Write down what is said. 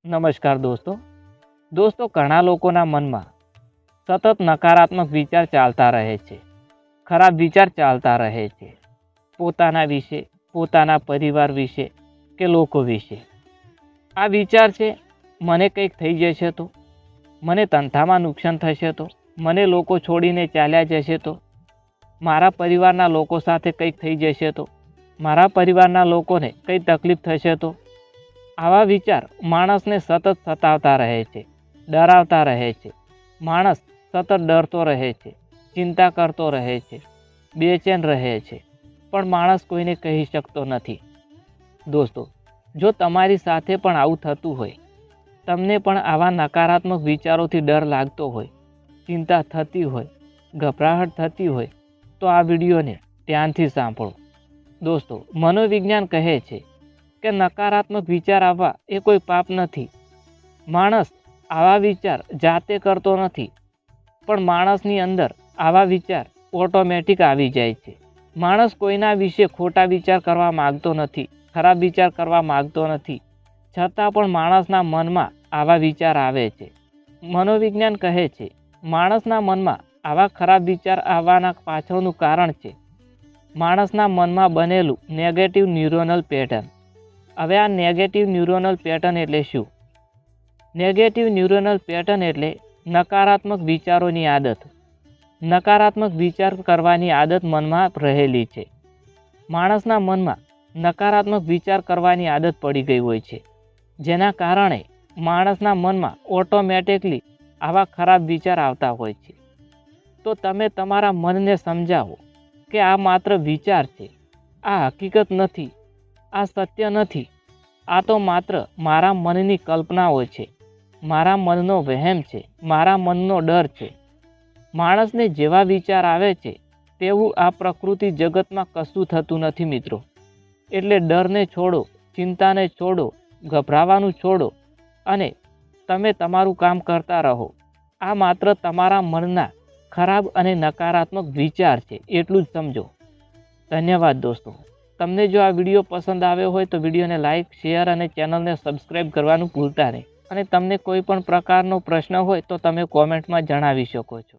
નમસ્કાર દોસ્તો ઘણા લોકોના મનમાં સતત નકારાત્મક વિચાર ચાલતા રહે છે, ખરાબ વિચાર ચાલતા રહે છે, પોતાના વિશે, પોતાના પરિવાર વિશે કે લોકો વિશે. આ વિચાર છે, મને કંઈક થઈ જશે તો, મને ધંધામાં નુકસાન થશે તો, મને લોકો છોડીને ચાલ્યા જશે તો, મારા પરિવારના લોકો સાથે કંઈક થઈ જશે તો, મારા પરિવારના લોકોને કંઈ તકલીફ થશે તો. આવા વિચાર માણસને સતત સતાવતા રહે છે, ડરાવતા રહે છે. માણસ સતત ડરતો રહે છે, ચિંતા કરતો રહે છે, બેચેન રહે છે, પણ માણસ કોઈને કહી શકતો નથી. દોસ્તો, જો તમારી સાથે પણ આવું થતું હોય, તમને પણ આવા નકારાત્મક વિચારોથી ડર લાગતો હોય, ચિંતા થતી હોય, ગભરાહટ થતી હોય, તો આ વિડીયોને ધ્યાનથી સાંભળો. દોસ્તો, મનોવિજ્ઞાન કહે છે કે નકારાત્મક વિચાર આવવા એ કોઈ પાપ નથી. માણસ આવા વિચાર જાતે કરતો નથી, પણ માણસની અંદર આવા વિચાર ઓટોમેટિક આવી જાય છે. માણસ કોઈના વિશે ખોટા વિચાર કરવા માગતો નથી, ખરાબ વિચાર કરવા માગતો નથી, છતાં પણ માણસના મનમાં આવા વિચાર આવે છે. મનોવિજ્ઞાન કહે છે માણસના મનમાં આવા ખરાબ વિચાર આવવાના પાછળનું કારણ છે માણસના મનમાં બનેલું નેગેટિવ ન્યુરોનલ પેટર્ન. હવે આ નેગેટિવ ન્યુરોનલ પેટર્ન એટલે શું? નેગેટિવ ન્યુરોનલ પેટર્ન એટલે નકારાત્મક વિચારોની આદત. નકારાત્મક વિચાર કરવાની આદત મનમાં રહેલી છે. માણસના મનમાં નકારાત્મક વિચાર કરવાની આદત પડી ગઈ હોય છે, જેના કારણે માણસના મનમાં ઓટોમેટિકલી આવા ખરાબ વિચાર આવતા હોય છે. તો તમે તમારા મનને સમજાવો કે આ માત્ર વિચાર છે, આ હકીકત નથી, આ સત્ય નથી, આ તો માત્ર મારા મનની કલ્પનાઓ છે, મારા મનનો વહેમ છે, મારા મનનો ડર છે. માણસને જેવા વિચાર આવે છે તેવું આ પ્રકૃતિ જગતમાં કશું થતું નથી મિત્રો. એટલે ડરને છોડો, ચિંતાને છોડો, ગભરાવાનું છોડો અને તમે તમારું કામ કરતા રહો. આ માત્ર તમારા મનના ખરાબ અને નકારાત્મક વિચાર છે, એટલું જ સમજો. ધન્યવાદ દોસ્તો. તમને જો આ વિડીયો પસંદ આવ્યો હોય તો વિડીયોને લાઇક, શેર અને ચેનલને સબસ્ક્રાઈબ કરવાનું ભૂલતા નહીં. અને તમને કોઈ પણ પ્રકારનો પ્રશ્ન હોય તો તમે કોમેન્ટમાં જણાવી શકો છો.